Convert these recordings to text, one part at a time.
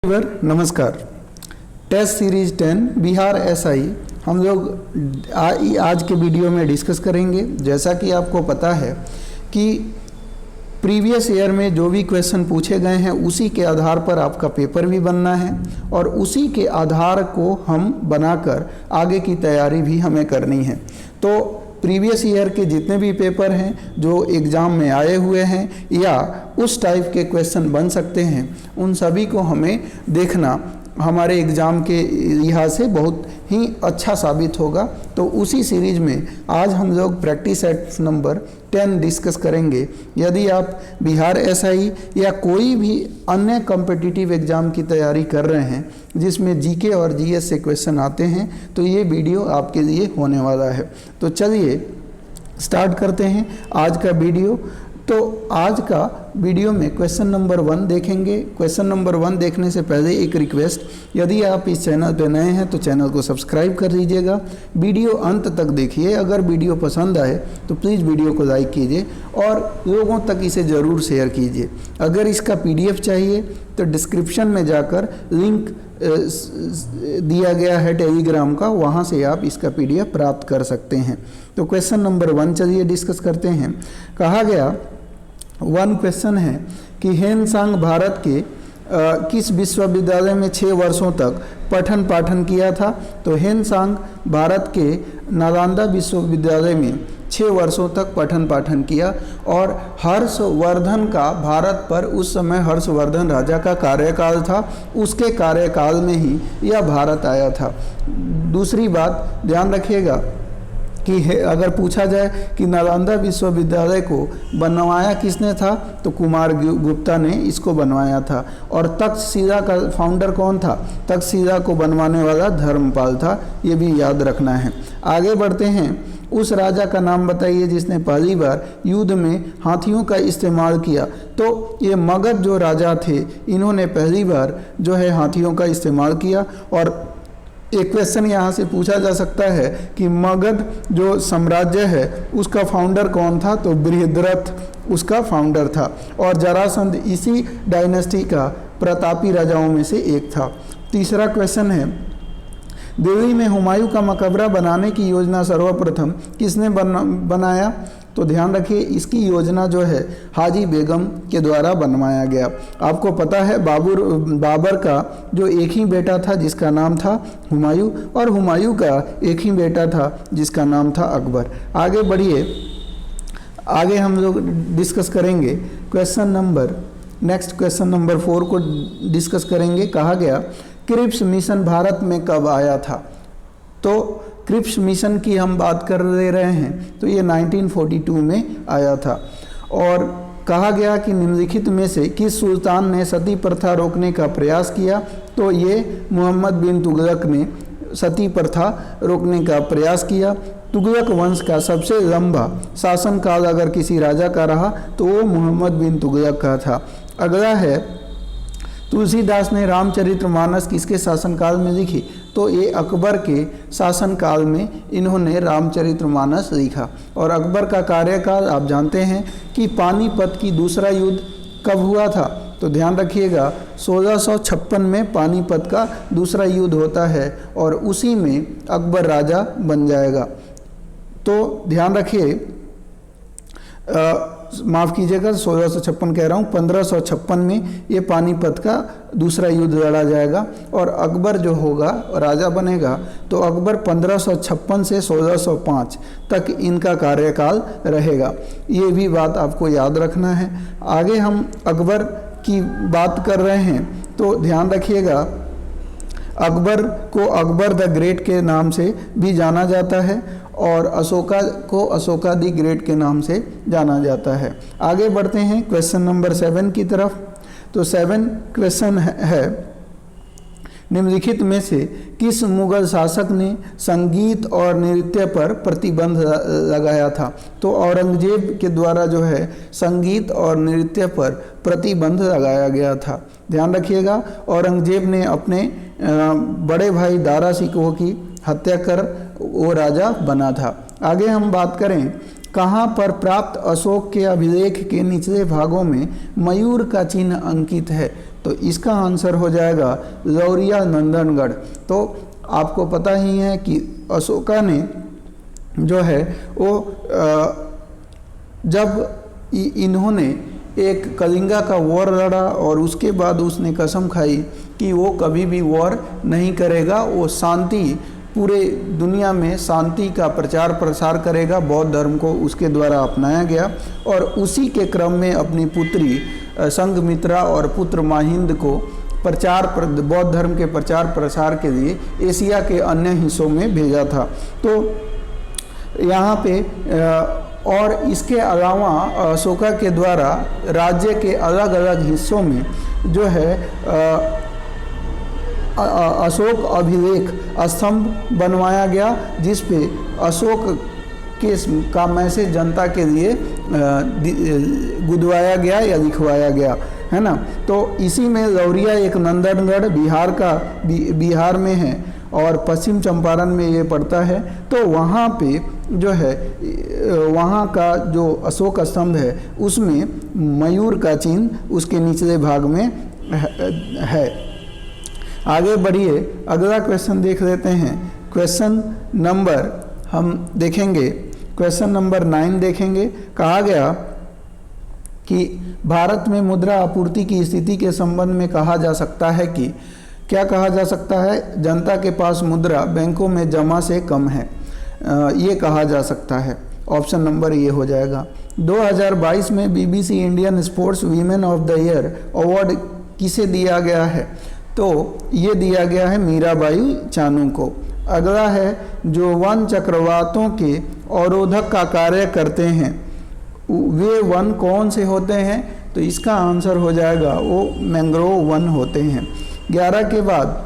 नमस्कार। Test series 10 Bihar SI हम लोग आज के वीडियो में डिस्कस करेंगे। जैसा कि आपको पता है कि प्रीवियस ईयर में जो भी क्वेश्चन पूछे गए हैं उसी के आधार पर आपका पेपर भी बनना है और उसी के आधार को हम बनाकर आगे की तैयारी भी हमें करनी है। तो प्रीवियस ईयर के जितने भी पेपर हैं जो एग्ज़ाम में आए हुए हैं या उस टाइप के क्वेश्चन बन सकते हैं, उन सभी को हमें देखना हमारे एग्ज़ाम के लिहाज से बहुत ही अच्छा साबित होगा। तो उसी सीरीज में आज हम लोग प्रैक्टिस सेट नंबर 10 डिस्कस करेंगे। यदि आप बिहार एसआई या कोई भी अन्य कॉम्पिटिटिव एग्ज़ाम की तैयारी कर रहे हैं जिसमें जीके और जीएस से क्वेश्चन आते हैं तो ये वीडियो आपके लिए होने वाला है। तो चलिए स्टार्ट करते हैं आज का वीडियो। तो आज का वीडियो में क्वेश्चन नंबर 1 देखेंगे। क्वेश्चन नंबर 1 देखने से पहले एक रिक्वेस्ट, यदि आप इस चैनल पर नए हैं तो चैनल को सब्सक्राइब कर लीजिएगा। वीडियो अंत तक देखिए। अगर वीडियो पसंद आए तो प्लीज़ वीडियो को लाइक कीजिए और लोगों तक इसे ज़रूर शेयर कीजिए। अगर इसका PDF चाहिए तो डिस्क्रिप्शन में जाकर लिंक दिया गया है टेलीग्राम का, वहाँ से आप इसका PDF प्राप्त कर सकते हैं। तो क्वेश्चन नंबर 1 चलिए डिस्कस करते हैं। कहा गया 1 क्वेश्चन है कि हेनसांग भारत के किस विश्वविद्यालय में 6 वर्षों तक पठन पाठन किया था। तो हेनसांग भारत के नालंदा विश्वविद्यालय में 6 वर्षों तक पठन पाठन किया और हर्षवर्धन का भारत पर उस समय हर्षवर्धन राजा का कार्यकाल था, उसके कार्यकाल में ही यह भारत आया था। दूसरी बात ध्यान रखिएगा कि अगर पूछा जाए कि नालंदा विश्वविद्यालय को बनवाया किसने था तो कुमार गुप्ता ने इसको बनवाया था। और तक्षशिला का फाउंडर कौन था? तक्षशिला को बनवाने वाला धर्मपाल था, ये भी याद रखना है। आगे बढ़ते हैं। उस राजा का नाम बताइए जिसने पहली बार युद्ध में हाथियों का इस्तेमाल किया। तो ये मगध जो राजा थे इन्होंने पहली बार जो है हाथियों का इस्तेमाल किया। और एक क्वेश्चन यहाँ से पूछा जा सकता है कि मगध जो साम्राज्य है उसका फाउंडर कौन था? तो बृहद्रथ उसका फाउंडर था और जरासंध इसी डायनेस्टी का प्रतापी राजाओं में से एक था। तीसरा क्वेश्चन है, दिल्ली में हुमायूं का मकबरा बनाने की योजना सर्वप्रथम किसने बनाया? तो ध्यान रखिए इसकी योजना जो है हाजी बेगम के द्वारा बनवाया गया। आपको पता है बाबर का जो एक ही बेटा था जिसका नाम था हुमायूं और हुमायूं का एक ही बेटा था जिसका नाम था अकबर। आगे बढ़िए, आगे हम लोग डिस्कस करेंगे नेक्स्ट क्वेश्चन नंबर 4 को डिस्कस करेंगे। कहा गया क्रिप्स मिशन भारत में कब आया था? तो क्रिप्स मिशन की हम बात कर रहे हैं तो ये 1942 में आया था। और कहा गया कि निम्नलिखित में से किस सुल्तान ने सती प्रथा रोकने का प्रयास किया? तो ये मोहम्मद बिन तुगलक ने सती प्रथा रोकने का प्रयास किया। तुगलक वंश का सबसे लंबा शासनकाल अगर किसी राजा का रहा तो वो मोहम्मद बिन तुगलक का था। अगला है, तुलसीदास ने रामचरितमानस किसके शासनकाल में लिखी? तो ये अकबर के शासनकाल में इन्होंने रामचरितमानस लिखा। और अकबर का कार्यकाल आप जानते हैं कि पानीपत की दूसरा युद्ध कब हुआ था? तो ध्यान रखिएगा 1656 में पानीपत का दूसरा युद्ध होता है और उसी में अकबर राजा बन जाएगा। तो ध्यान रखिए, माफ़ कीजिएगा 1656 कह रहा हूँ, 1556 में ये पानीपत का दूसरा युद्ध लड़ा जाएगा और अकबर जो होगा राजा बनेगा। तो अकबर 1556 से 1605 तक इनका कार्यकाल रहेगा। ये भी बात आपको याद रखना है। आगे हम अकबर की बात कर रहे हैं तो ध्यान रखिएगा अकबर को अकबर द ग्रेट के नाम से भी जाना जाता है और अशोका को अशोका द ग्रेट के नाम से जाना जाता है। आगे बढ़ते हैं क्वेश्चन नंबर 7 की तरफ। तो 7 क्वेश्चन है, निम्नलिखित में से किस मुगल शासक ने संगीत और नृत्य पर प्रतिबंध लगाया था? तो औरंगजेब के द्वारा जो है संगीत और नृत्य पर प्रतिबंध लगाया गया था। ध्यान रखिएगा औरंगजेब ने अपने बड़े भाई दारा शिकोह की हत्या कर वो राजा बना था। आगे हम बात करें कहाँ पर प्राप्त अशोक के अभिलेख के निचले भागों में मयूर का चिन्ह अंकित है। तो इसका आंसर हो जाएगा लौरिया नंदनगढ़। तो आपको पता ही है कि अशोका ने जो है वो जब इन्होंने एक कलिंगा का वॉर लड़ा और उसके बाद उसने कसम खाई कि वो कभी भी वॉर नहीं करेगा, वो शांति, पूरे दुनिया में शांति का प्रचार प्रसार करेगा, बौद्ध धर्म को उसके द्वारा अपनाया गया। और उसी के क्रम में अपनी पुत्री संघमित्रा और पुत्र माहिंद को बौद्ध धर्म के प्रचार प्रसार के लिए एशिया के अन्य हिस्सों में भेजा था। तो यहाँ पे और इसके अलावा अशोका के द्वारा राज्य के अलग अलग हिस्सों में जो है अशोक अभिलेख स्तंभ बनवाया गया, जिस पे अशोक का मैसेज जनता के लिए गुदवाया गया या लिखवाया गया, है ना। तो इसी में लौरिया एक नंदनगढ़ बिहार में है और पश्चिम चंपारण में ये पड़ता है। तो वहाँ पे जो है वहाँ का जो अशोक स्तंभ है उसमें मयूर का चिन्ह उसके निचले भाग में है। आगे बढ़िए, अगला क्वेश्चन देख लेते हैं। क्वेश्चन नंबर हम देखेंगे, क्वेश्चन नंबर 9 देखेंगे। कहा गया कि भारत में मुद्रा आपूर्ति की स्थिति के संबंध में कहा जा सकता है कि क्या कहा जा सकता है? जनता के पास मुद्रा बैंकों में जमा से कम है, ये कहा जा सकता है। ऑप्शन नंबर ये हो जाएगा। 2022 में BBC Indian sports women of the year award किसे दिया गया है? तो ये दिया गया है मीराबाई चानू को। अगला है, जो वन चक्रवातों के अवरोधक का कार्य करते हैं वे वन कौन से होते हैं? तो इसका आंसर हो जाएगा वो मैंग्रोव वन होते हैं। 11 के बाद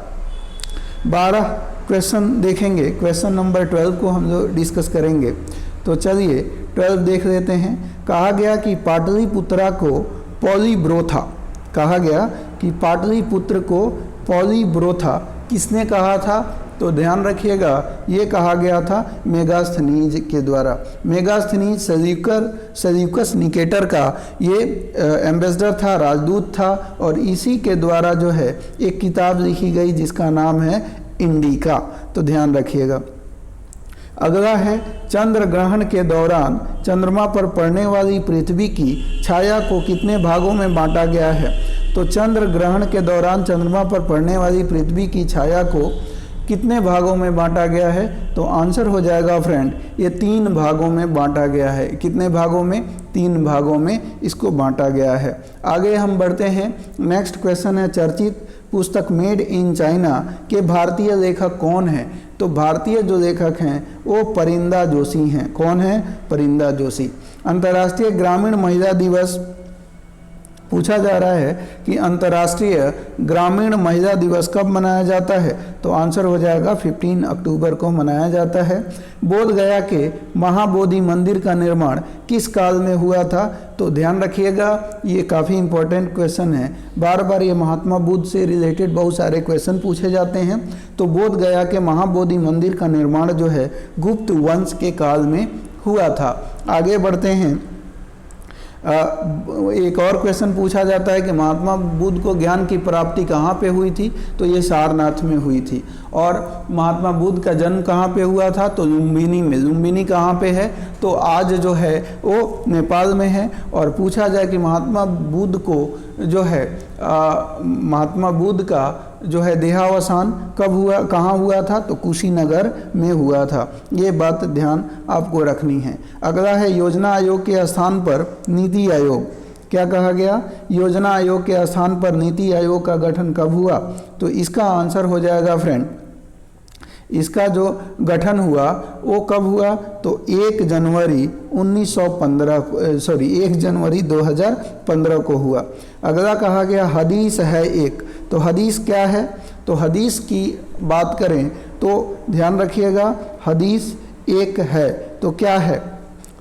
12 क्वेश्चन देखेंगे। क्वेश्चन नंबर 12 को हम लोग डिस्कस करेंगे। तो चलिए 12 देख लेते हैं। कहा गया कि पाटलिपुत्रा को पॉलीब्रोथा, कहा गया कि पाटलिपुत्र को पॉलीब्रोथा किसने कहा था? तो ध्यान रखिएगा, ये कहा गया था मेगास्थनीज के द्वारा। मेगास्थनीज सेल्यूकस निकेटर का ये एम्बेसडर था, राजदूत था, और इसी के द्वारा जो है एक किताब लिखी गई जिसका नाम है इंडिका। तो ध्यान रखिएगा। अगला है, चंद्र ग्रहण के दौरान चंद्रमा पर पड़ने वाली पृथ्वी की छाया को कितने भागों में बांटा गया है? तो चंद्र ग्रहण के दौरान चंद्रमा पर पड़ने वाली पृथ्वी की छाया को कितने भागों में बांटा गया है? तो आंसर हो जाएगा फ्रेंड, ये 3 भागों में बांटा गया है। कितने भागों में? 3 भागों में इसको बांटा गया है। आगे हम बढ़ते हैं। नेक्स्ट क्वेश्चन है, चर्चित पुस्तक मेड इन चाइना के भारतीय लेखक कौन है? तो भारतीय जो लेखक हैं वो परिंदा जोशी हैं। कौन है? परिंदा जोशी। अंतर्राष्ट्रीय ग्रामीण महिला दिवस पूछा जा रहा है कि अंतर्राष्ट्रीय ग्रामीण महिला दिवस कब मनाया जाता है? तो आंसर हो जाएगा 15 अक्टूबर को मनाया जाता है। बोध गया के महाबोधि मंदिर का निर्माण किस काल में हुआ था? तो ध्यान रखिएगा, ये काफ़ी इंपॉर्टेंट क्वेश्चन है। बार बार ये महात्मा बुद्ध से रिलेटेड बहुत सारे क्वेश्चन पूछे जाते हैं। तो बोध गया के महाबोधि मंदिर का निर्माण जो है गुप्त वंश के काल में हुआ था। आगे बढ़ते हैं। एक और क्वेश्चन पूछा जाता है कि महात्मा बुद्ध को ज्ञान की प्राप्ति कहाँ पे हुई थी? तो ये सारनाथ में हुई थी। और महात्मा बुद्ध का जन्म कहाँ पे हुआ था? तो लुम्बिनी में। लुम्बिनी कहाँ पे है? तो आज जो है वो नेपाल में है। और पूछा जाए कि महात्मा बुद्ध को जो है महात्मा बुद्ध का जो है देहावसान कब हुआ, कहाँ हुआ था? तो कुशीनगर में हुआ था। ये बात ध्यान आपको रखनी है। अगला है, योजना आयोग के स्थान पर नीति आयोग। क्या कहा गया? योजना आयोग के स्थान पर नीति आयोग का गठन कब हुआ? तो इसका आंसर हो जाएगा फ्रेंड, इसका जो गठन हुआ वो कब हुआ? तो 1 जनवरी 2015 को हुआ। अगला कहा गया, हदीस है एक। तो हदीस क्या है? तो हदीस की बात करें तो ध्यान रखिएगा, हदीस एक है तो क्या है?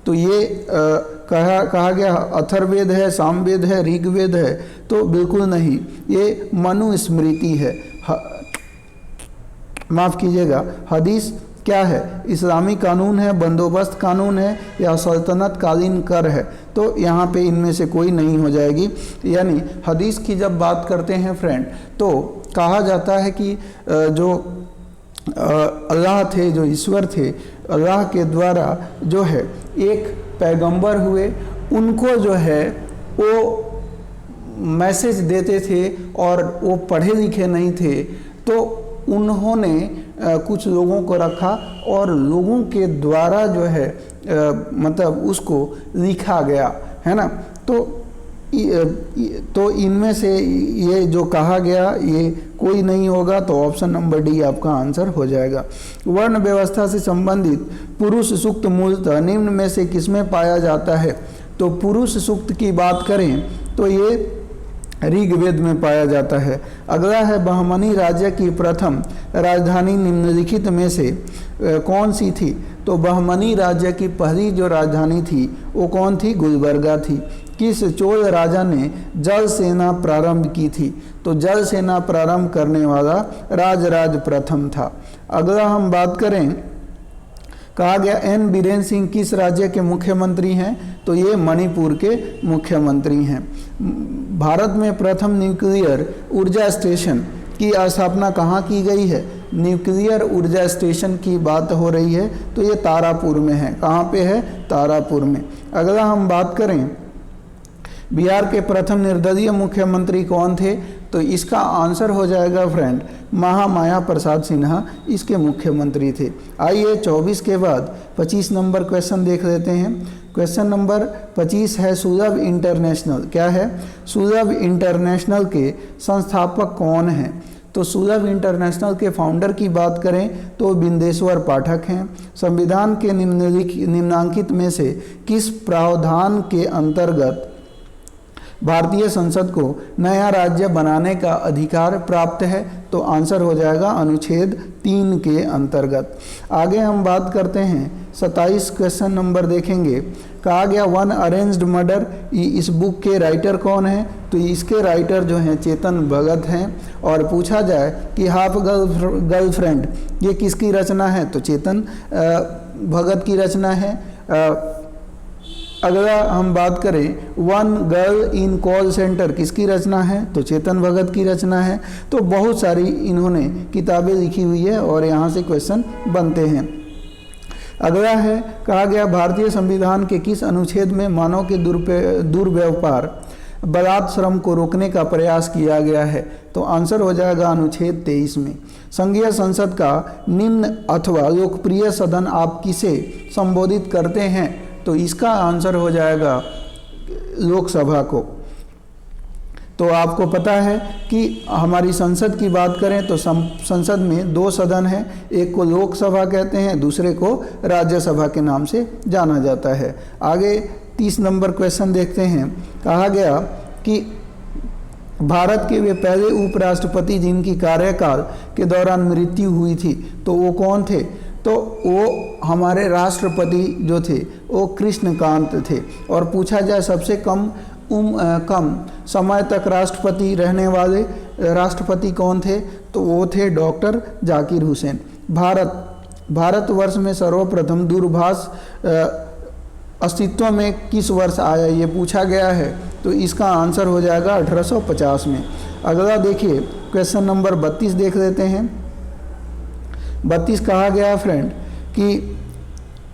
तो ये कहा गया अथर्ववेद है, सामवेद है, ऋग्वेद है? तो बिल्कुल नहीं, ये मनुस्मृति है। माफ़ कीजिएगा, हदीस क्या है, इस्लामी कानून है, बंदोबस्त कानून है या सल्तनत कालीन कर है। तो यहाँ पे इनमें से कोई नहीं हो जाएगी। यानी हदीस की जब बात करते हैं फ्रेंड, तो कहा जाता है कि जो अल्लाह थे, जो ईश्वर थे, अल्लाह के द्वारा जो है एक पैगंबर हुए, उनको जो है वो मैसेज देते थे और वो पढ़े लिखे नहीं थे, तो उन्होंने कुछ लोगों को रखा और लोगों के द्वारा जो है मतलब उसको लिखा गया, है ना। तो इनमें से ये जो कहा गया ये कोई नहीं होगा, तो ऑप्शन नंबर डी आपका आंसर हो जाएगा। वर्ण व्यवस्था से संबंधित पुरुष सूक्त मूलतः निम्न में से किसमें पाया जाता है। तो पुरुष सूक्त की बात करें तो ये ऋग्वेद में पाया जाता है। अगला है बहमनी राज्य की प्रथम राजधानी निम्नलिखित में से कौन सी थी। तो बहमनी राज्य की पहली जो राजधानी थी वो कौन थी, गुलबर्गा थी। किस चोल राजा ने जल सेना प्रारंभ की थी। तो जल सेना प्रारंभ करने वाला राजराज प्रथम था। अगला हम बात करें, कहा गया एन बीरेन सिंह किस राज्य के मुख्यमंत्री हैं। तो ये मणिपुर के मुख्यमंत्री हैं। भारत में प्रथम न्यूक्लियर ऊर्जा स्टेशन की स्थापना कहाँ की गई है। न्यूक्लियर ऊर्जा स्टेशन की बात हो रही है, तो ये तारापुर में है। कहाँ पे है, तारापुर में। अगला हम बात करें बिहार के प्रथम निर्दलीय मुख्यमंत्री कौन थे। तो इसका आंसर हो जाएगा फ्रेंड महामाया प्रसाद सिन्हा इसके मुख्यमंत्री थे। आइए 24 के बाद 25 नंबर क्वेश्चन देख लेते हैं। क्वेश्चन नंबर 25 है सुलभ इंटरनेशनल। क्या है, सुलभ इंटरनेशनल के संस्थापक कौन हैं। तो सुलभ इंटरनेशनल के फाउंडर की बात करें तो बिंदेश्वर पाठक हैं। संविधान के निम्नांकित में से किस प्रावधान के अंतर्गत भारतीय संसद को नया राज्य बनाने का अधिकार प्राप्त है। तो आंसर हो जाएगा अनुच्छेद 3 के अंतर्गत। आगे हम बात करते हैं 27 क्वेश्चन नंबर देखेंगे। कहा गया वन अरेंज्ड मर्डर, इस बुक के राइटर कौन है। तो इसके राइटर जो हैं चेतन भगत हैं। और पूछा जाए कि हाफ गर्लफ्रेंड ये किसकी रचना है। तो चेतन भगत की रचना है। अगला हम बात करें one girl in call centre किसकी रचना है। तो चेतन भगत की रचना है। तो बहुत सारी इन्होंने किताबें लिखी हुई है और यहाँ से क्वेश्चन बनते हैं। अगला है, कहा गया भारतीय संविधान के किस अनुच्छेद में मानव के दुर्व्यवहार बलात् श्रम को रोकने का प्रयास किया गया है। तो आंसर हो जाएगा अनुच्छेद 23 में। संघीय संसद का निम्न अथवा लोकप्रिय सदन आप किसे संबोधित करते हैं। तो इसका आंसर हो जाएगा लोकसभा को। तो आपको पता है कि हमारी संसद की बात करें तो संसद में 2 सदन हैं, एक को लोकसभा कहते हैं, दूसरे को राज्यसभा के नाम से जाना जाता है। आगे 30 नंबर क्वेश्चन देखते हैं। कहा गया कि भारत के वे पहले उपराष्ट्रपति जिनकी कार्यकाल के दौरान मृत्यु हुई थी, तो वो कौन थे। तो वो हमारे राष्ट्रपति जो थे वो कृष्णकांत थे। और पूछा जाए सबसे कम समय तक राष्ट्रपति रहने वाले राष्ट्रपति कौन थे। तो वो थे डॉक्टर जाकिर हुसैन। भारतवर्ष में सर्वप्रथम दूरभाष अस्तित्व में किस वर्ष आया, ये पूछा गया है। तो इसका आंसर हो जाएगा 1850 में। अगला देखिए क्वेश्चन नंबर 32 देख लेते हैं। 32 कहा गया फ्रेंड कि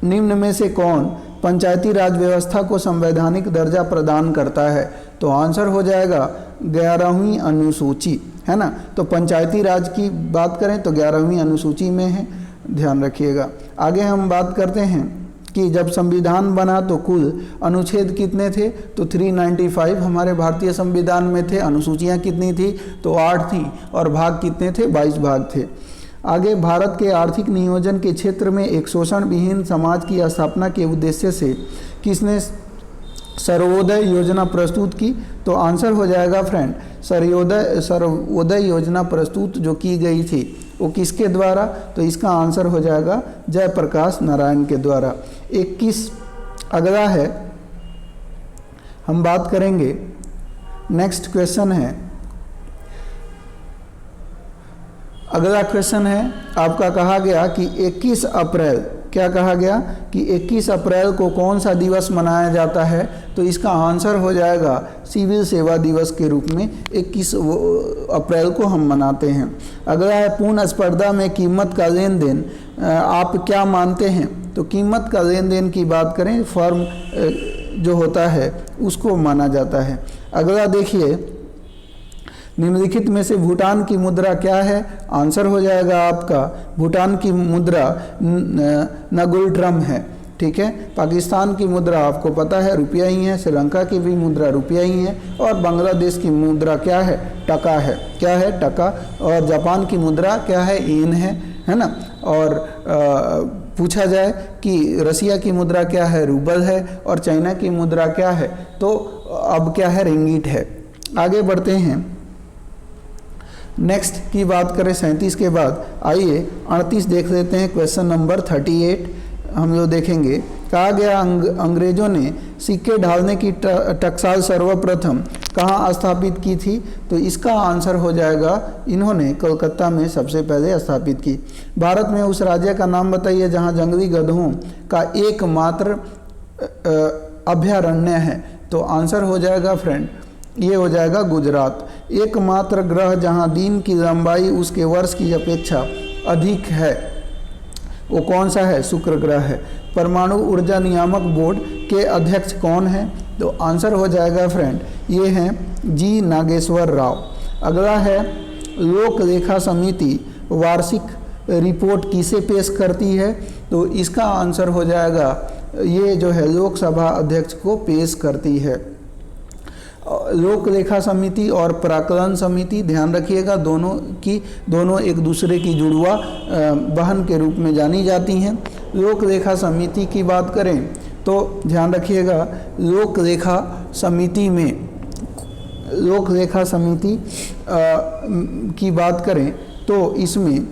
निम्न में से कौन पंचायती राज व्यवस्था को संवैधानिक दर्जा प्रदान करता है। तो आंसर हो जाएगा 11वीं अनुसूची, है ना। तो पंचायती राज की बात करें तो 11वीं अनुसूची में है, ध्यान रखिएगा। आगे हम बात करते हैं कि जब संविधान बना तो कुल अनुच्छेद कितने थे। तो 395 हमारे भारतीय संविधान में थे। अनुसूचियाँ कितनी थी, तो 8 थी। और भाग कितने थे, 22 भाग थे। आगे भारत के आर्थिक नियोजन के क्षेत्र में एक शोषण विहीन समाज की स्थापना के उद्देश्य से किसने सर्वोदय योजना प्रस्तुत की। तो आंसर हो जाएगा फ्रेंड सर्वोदय योजना प्रस्तुत जो की गई थी वो किसके द्वारा। तो इसका आंसर हो जाएगा जयप्रकाश नारायण के द्वारा। 21 अगला है, हम बात करेंगे नेक्स्ट क्वेश्चन है अगला क्वेश्चन है आपका, कहा गया कि 21 अप्रैल, क्या कहा गया कि 21 अप्रैल को कौन सा दिवस मनाया जाता है? तो इसका आंसर हो जाएगा सिविल सेवा दिवस के रूप में 21 अप्रैल को हम मनाते हैं। अगला है पूर्ण स्पर्धा में कीमत का लेन देन आप क्या मानते हैं? तो कीमत का लेन देन की बात करें, फर्म जो होता है उसको माना जाता है। अगला देखिए, निम्नलिखित में से भूटान की मुद्रा क्या है? आंसर हो जाएगा आपका भूटान की मुद्रा नगुल ड्रम है। ठीक है, पाकिस्तान की मुद्रा आपको पता है रुपया ही है, श्रीलंका की भी मुद्रा रुपया ही है, और बांग्लादेश की मुद्रा क्या है? टका है। क्या है? टका। और जापान की मुद्रा क्या है? येन है ना। और पूछा जाए कि रसिया की मुद्रा क्या है? रूबल है। और चाइना की मुद्रा क्या है? तो अब क्या है? रिंगिट है। आगे बढ़ते हैं, नेक्स्ट की बात करें 37 के बाद, आइए 38 देख लेते हैं। क्वेश्चन नंबर 38 हम लोग देखेंगे। कहा गया अंग्रेजों ने सिक्के ढालने की टकसाल सर्वप्रथम कहाँ स्थापित की थी? तो इसका आंसर हो जाएगा इन्होंने कलकत्ता में सबसे पहले स्थापित की। भारत में उस राज्य का नाम बताइए जहाँ जंगली गधों का एकमात्र अभयारण्य है। तो आंसर हो जाएगा फ्रेंड, ये हो जाएगा गुजरात। एकमात्र ग्रह जहां दिन की लंबाई उसके वर्ष की अपेक्षा अधिक है वो कौन सा है? शुक्र ग्रह है। परमाणु ऊर्जा नियामक बोर्ड के अध्यक्ष कौन है? तो आंसर हो जाएगा फ्रेंड, ये हैं जी नागेश्वर राव। अगला है, लोक लेखा समिति वार्षिक रिपोर्ट किसे पेश करती है? तो इसका आंसर हो जाएगा, ये जो है लोकसभा अध्यक्ष को पेश करती है। लोक लेखा समिति और प्राक्कलन समिति, ध्यान रखिएगा दोनों एक दूसरे की जुड़वा बहन के रूप में जानी जाती हैं। लोक लेखा समिति की बात करें तो ध्यान रखिएगा, लोक लेखा समिति की बात करें तो इसमें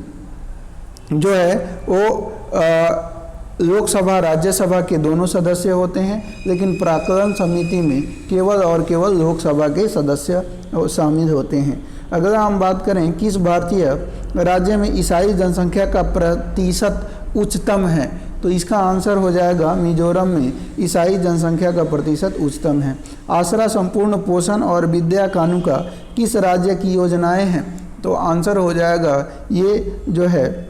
जो है वो लोकसभा राज्यसभा के दोनों सदस्य होते हैं, लेकिन प्राक्कलन समिति में केवल और केवल लोकसभा के सदस्य शामिल होते हैं। अगला हम बात करें, किस भारतीय राज्य में ईसाई जनसंख्या का प्रतिशत उच्चतम है? तो इसका आंसर हो जाएगा मिजोरम में ईसाई जनसंख्या का प्रतिशत उच्चतम है। आसरा, संपूर्ण पोषण और विद्या कानूका किस राज्य की योजनाएं हैं? तो आंसर हो जाएगा ये जो है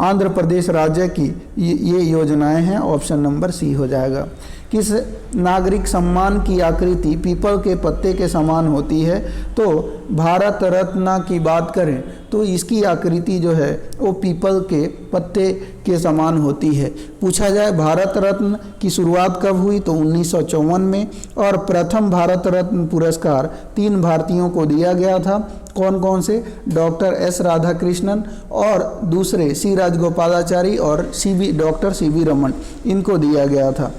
आंध्र प्रदेश राज्य की ये योजनाएं हैं। ऑप्शन नंबर सी हो जाएगा। किस नागरिक सम्मान की आकृति पीपल के पत्ते के समान होती है? तो भारत रत्न की बात करें तो इसकी आकृति जो है वो पीपल के पत्ते के समान होती है। पूछा जाए भारत रत्न की शुरुआत कब हुई? तो 1954 में, और प्रथम भारत रत्न पुरस्कार 3 भारतीयों को दिया गया था। कौन कौन से? डॉक्टर एस राधाकृष्णन, और दूसरे सी राजगोपालाचारी और डॉक्टर सीवी रमन, इनको दिया गया था।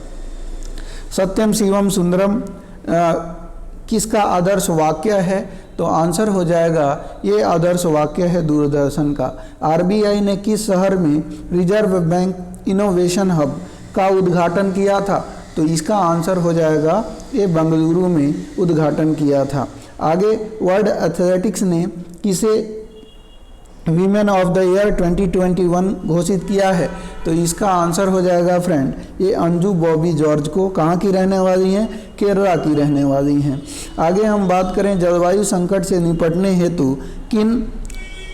सत्यम शिवम सुंदरम किसका आदर्श वाक्य है? तो आंसर हो जाएगा ये आदर्श वाक्य है दूरदर्शन का। आरबीआई ने किस शहर में रिजर्व बैंक इनोवेशन हब का उद्घाटन किया था? तो इसका आंसर हो जाएगा ये बेंगलुरु में उद्घाटन किया था। आगे, वर्ल्ड एथलेटिक्स ने किसे वीमेन ऑफ द ईयर 2021 घोषित किया है? तो इसका आंसर हो जाएगा फ्रेंड, ये अंजू बॉबी जॉर्ज को। कहाँ की रहने वाली हैं? केरला की रहने वाली हैं। आगे हम बात करें, जलवायु संकट से निपटने हेतु किन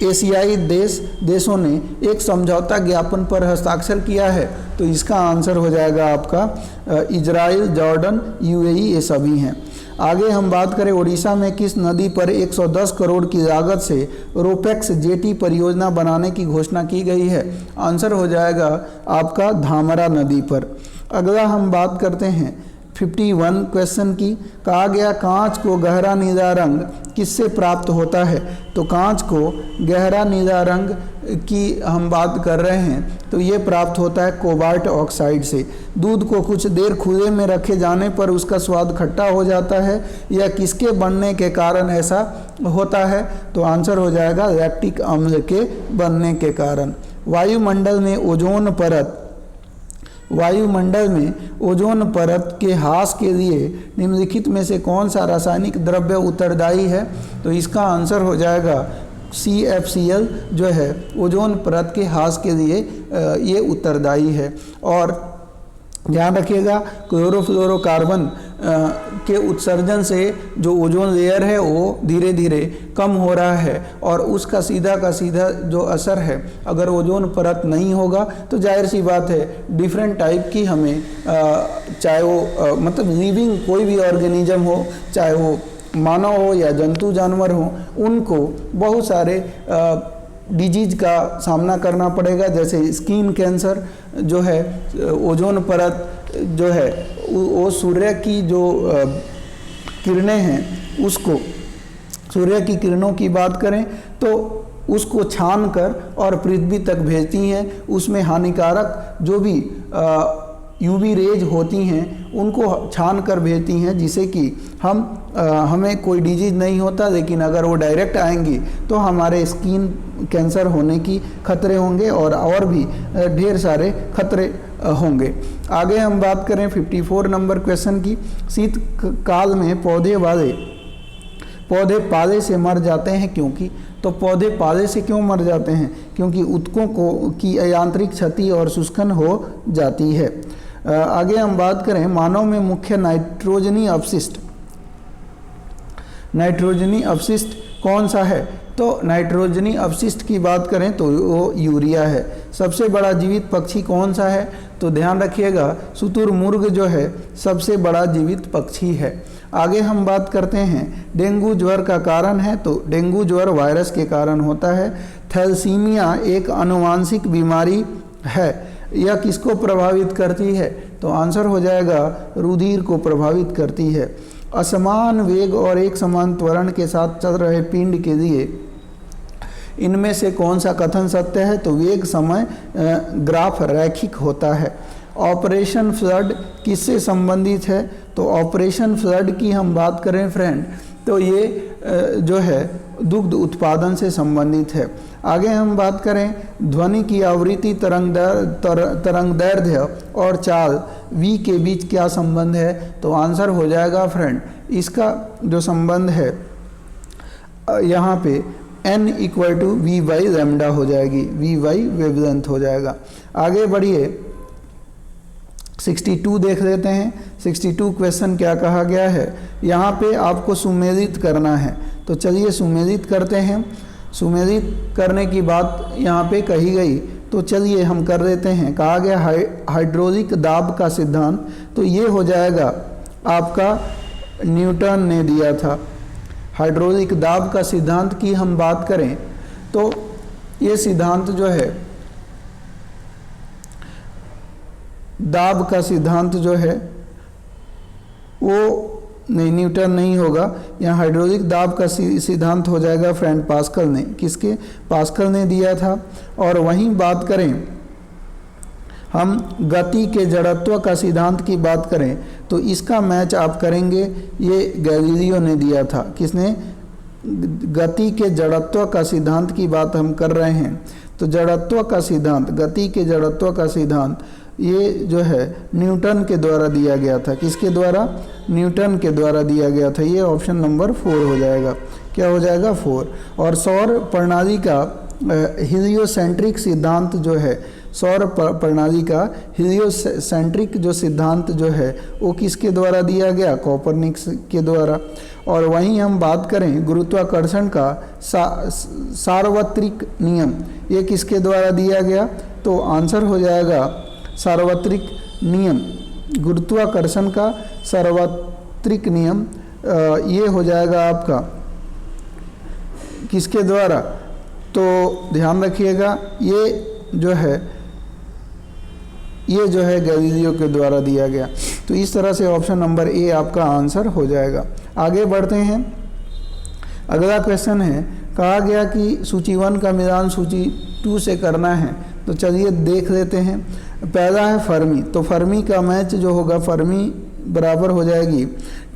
एशियाई देशों ने एक समझौता ज्ञापन पर हस्ताक्षर किया है? तो इसका आंसर हो जाएगा आपका इजराइल, जॉर्डन, यूएई, ये सभी हैं। आगे हम बात करें, उड़ीसा में किस नदी पर 110 करोड़ की लागत से रोपेक्स जेटी परियोजना बनाने की घोषणा की गई है? आंसर हो जाएगा आपका धामरा नदी पर। अगला हम बात करते हैं 51 क्वेश्चन की। कहा गया कांच को गहरा नीला रंग किससे प्राप्त होता है? तो कांच को गहरा नीला रंग की हम बात कर रहे हैं तो ये प्राप्त होता है कोबाल्ट ऑक्साइड से। दूध को कुछ देर खुले में रखे जाने पर उसका स्वाद खट्टा हो जाता है, या किसके बनने के कारण ऐसा होता है? तो आंसर हो जाएगा लैक्टिक अम्ल के बनने के कारण। वायुमंडल में ओजोन परत के ह्रास के लिए निम्नलिखित में से कौन सा रासायनिक द्रव्य उत्तरदायी है? तो इसका आंसर हो जाएगा CFCl जो है ओजोन परत के ह्रास के लिए ये उत्तरदायी है। और ध्यान रखिएगा क्लोरोफ्लोरोकार्बन के उत्सर्जन से जो ओजोन लेयर है वो धीरे धीरे कम हो रहा है, और उसका सीधा का सीधा जो असर है, अगर ओजोन परत नहीं होगा तो जाहिर सी बात है डिफरेंट टाइप की हमें चाहे वो मतलब लिविंग कोई भी ऑर्गेनिज्म हो, चाहे वो मानव हो या जंतु जानवर हो, उनको बहुत सारे डिजीज का सामना करना पड़ेगा, जैसे स्किन कैंसर जो है, ओजोन परत जो है वो सूर्य की जो किरणें हैं उसको, सूर्य की किरणों की बात करें तो उसको छान कर और पृथ्वी तक भेजती हैं। उसमें हानिकारक जो भी यूवी रेज होती हैं उनको छान कर भेजती हैं, जिससे कि हमें कोई डिजीज नहीं होता, लेकिन अगर वो डायरेक्ट आएंगी तो हमारे स्किन कैंसर होने की खतरे होंगे और भी ढेर सारे खतरे होंगे। आगे हम बात करें 54 नंबर क्वेश्चन की। शीत काल में पौधे पाले से मर जाते हैं क्योंकि, तो पौधे पाले से क्यों मर जाते हैं? क्योंकि ऊतकों की यांत्रिक क्षति और शुष्कन हो जाती है। आगे हम बात करें मानव में मुख्य नाइट्रोजनी अपशिष्ट कौन सा है? तो नाइट्रोजनी अपशिष्ट की बात करें तो वो यूरिया है। सबसे बड़ा जीवित पक्षी कौन सा है? तो ध्यान रखिएगा शुतुरमुर्ग जो है सबसे बड़ा जीवित पक्षी है। आगे हम बात करते हैं डेंगू ज्वर का कारण है, तो डेंगू ज्वर वायरस के कारण होता है। थैलेसीमिया एक आनुवांशिक बीमारी है, यह किसको प्रभावित करती है? तो आंसर हो जाएगा रुधिर को प्रभावित करती है। असमान वेग और एक समान त्वरण के साथ चल रहे पिंड के लिए इनमें से कौन सा कथन सत्य है? तो वेग समय ग्राफ रैखिक होता है। ऑपरेशन फ्लड किससे संबंधित है? तो ऑपरेशन फ्लड की हम बात करें फ्रेंड तो ये जो है दुग्ध उत्पादन से संबंधित है। आगे हम बात करें ध्वनि की आवृत्ति, तरंगदैर्ध्य और चाल v के बीच क्या संबंध है? तो आंसर हो जाएगा फ्रेंड इसका जो संबंध है यहाँ पे n = v/λ हो जाएगी, v/, वेवलेंथ हो जाएगा। आगे बढ़िए 62 देख लेते हैं। 62 क्वेश्चन क्या कहा गया है? यहाँ पे आपको सुमेलित करना है, तो चलिए सुमेलित करते हैं। सुमेलित करने की बात यहाँ पे कही गई, तो चलिए हम कर देते हैं। कहा गया हाइड्रोलिक दाब का सिद्धांत, तो ये हो जाएगा आपका न्यूटन ने दिया था। हाइड्रोलिक दाब का सिद्धांत की हम बात करें तो ये सिद्धांत जो है, दाब का सिद्धांत जो है वो नहीं, न्यूटन नहीं होगा, यहाँ हाइड्रोलिक दाब का सिद्धांत हो जाएगा फ्रेंड पास्कल ने। किसके? पास्कल ने दिया था। और वहीं बात करें हम गति के जड़त्व का सिद्धांत की बात करें तो इसका मैच आप करेंगे, ये गैलीलियो ने दिया था। किसने? गति के जड़त्व का सिद्धांत की बात हम कर रहे हैं, तो जड़त्व का सिद्धांत, गति के जड़त्व का सिद्धांत ये जो है न्यूटन के द्वारा दिया गया था। किसके द्वारा? न्यूटन के द्वारा दिया गया था। ये ऑप्शन नंबर 4 हो जाएगा। क्या हो जाएगा? 4। और सौर प्रणाली का हीलियोसेंट्रिक सिद्धांत जो है, सौर प्रणाली का हीलियोसेंट्रिक जो सिद्धांत जो है वो किसके द्वारा दिया गया? कोपरनिकस के द्वारा। और वहीं हम बात करें गुरुत्वाकर्षण का सार्वत्रिक नियम, ये किसके द्वारा दिया गया? तो आंसर हो जाएगा सार्वत्रिक नियम, गुरुत्वाकर्षण का सार्वत्रिक नियम ये हो जाएगा आपका किसके द्वारा? तो ध्यान रखिएगा ये जो है गैलीलियो के द्वारा दिया गया। तो इस तरह से ऑप्शन नंबर ए आपका आंसर हो जाएगा। आगे बढ़ते हैं। अगला क्वेश्चन है, कहा गया कि सूची 1 का मिलान सूची 2 से करना है, तो चलिए देख लेते हैं। पहला है फर्मी, तो फर्मी का मैच जो होगा, फर्मी बराबर हो जाएगी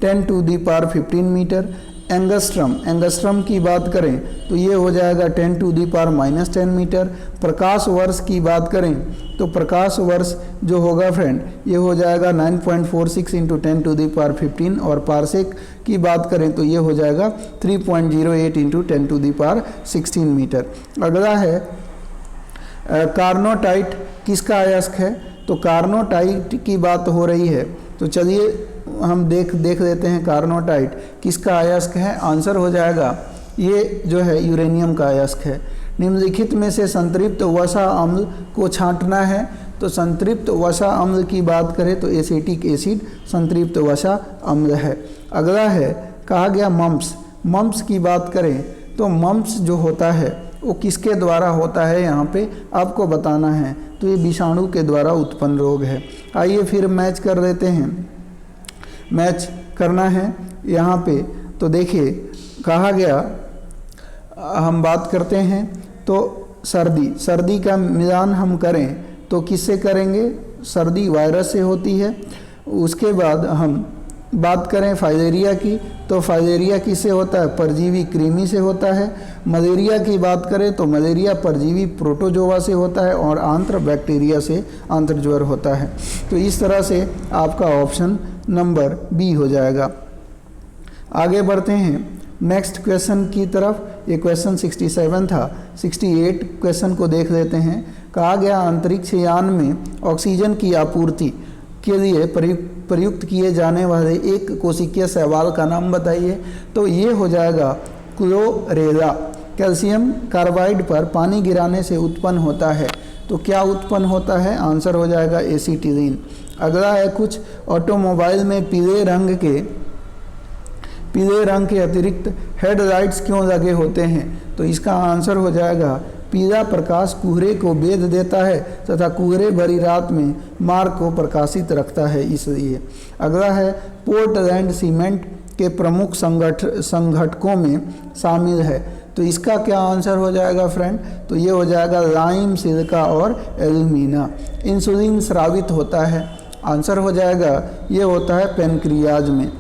10⁻15 मीटर। एंगस्ट्रम की बात करें तो ये हो जाएगा 10⁻⁻10 मीटर। प्रकाश वर्ष की बात करें तो प्रकाश वर्ष जो होगा फ्रेंड ये हो जाएगा 9.46 × 10⁻15। और पारसेक की बात करें तो ये हो जाएगा 3.08 × 10⁻16 मीटर। अगला है कार्नोटाइट किसका अयस्क है? तो कार्नोटाइट की बात हो रही है तो चलिए हम देख लेते हैं कार्नोटाइट किसका अयस्क है। आंसर हो जाएगा ये जो है यूरेनियम का अयस्क है। निम्नलिखित में से संतृप्त वसा अम्ल को छांटना है। तो संतृप्त वसा अम्ल की बात करें तो एसिटिक एसिड संतृप्त वसा अम्ल है। अगला है कहा गया मम्प्स की बात करें तो मम्प्स जो होता है वो किसके द्वारा होता है यहाँ पे आपको बताना है। तो ये विषाणु के द्वारा उत्पन्न रोग है। आइए फिर मैच कर लेते हैं। मैच करना है यहाँ पे तो देखिए कहा गया हम बात करते हैं तो सर्दी का मिलान हम करें तो किससे करेंगे? सर्दी वायरस से होती है। उसके बाद हम बात करें फाइलेरिया की तो फाइलेरिया किससे होता है? परजीवी कृमि से होता है। मलेरिया की बात करें तो मलेरिया परजीवी प्रोटोजोआ से होता है। और आंत्र बैक्टीरिया से आंत्र ज्वर होता है। तो इस तरह से आपका ऑप्शन नंबर बी हो जाएगा। आगे बढ़ते हैं नेक्स्ट क्वेश्चन की तरफ। ये क्वेश्चन 67 था। 68 क्वेश्चन को देख लेते हैं। कहा गया अंतरिक्ष यान में ऑक्सीजन की आपूर्ति के लिए प्रयुक्त किए जाने वाले एक कोशिकीय शैवाल का नाम बताइए। तो ये हो जाएगा क्लोरेला। कैल्शियम कार्बाइड पर पानी गिराने से उत्पन्न होता है तो क्या उत्पन्न होता है? आंसर हो जाएगा एसीटिलीन। अगला है कुछ ऑटोमोबाइल में पीले रंग के अतिरिक्त हेडलाइट्स क्यों लगे होते हैं? तो इसका आंसर हो जाएगा पीला प्रकाश कुहरे को भेद देता है तथा कुहरे भरी रात में मार्ग को प्रकाशित रखता है इसलिए। अगला है पोर्टलैंड सीमेंट के प्रमुख संघटकों में शामिल है तो इसका क्या आंसर हो जाएगा फ्रेंड? तो ये हो जाएगा लाइम, सिलिका और एल्यूमिना। इंसुलिन स्रावित होता है। आंसर हो जाएगा ये होता है पेनक्रियाज में।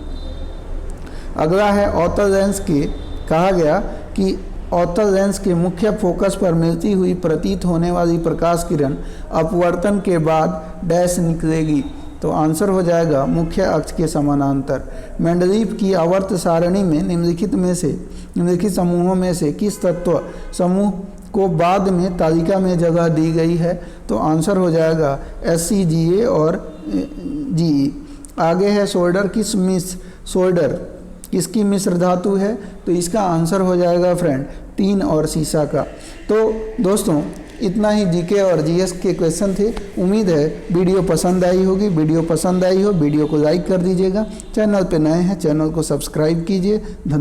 अगला है ऑर्थो लेंस के कहा गया कि ऑर्थो लेंस के मुख्य फोकस पर मिलती हुई प्रतीत होने वाली प्रकाश किरण अपवर्तन के बाद डैश निकलेगी। तो आंसर हो जाएगा मुख्य अक्ष के समानांतर। मेंडलीव की आवर्त सारणी में निम्नलिखित समूहों में से किस तत्व समूह को बाद में तालिका में जगह दी गई है? तो आंसर हो जाएगा SCGA और GE। आगे है सोल्डर किसकी मिश्र धातु है? तो इसका आंसर हो जाएगा फ्रेंड टीन और सीसा का। तो दोस्तों इतना ही जीके और जीएस के क्वेश्चन थे। उम्मीद है वीडियो पसंद आई होगी। वीडियो पसंद आई हो वीडियो को लाइक कर दीजिएगा। चैनल पे नए हैं चैनल को सब्सक्राइब कीजिए।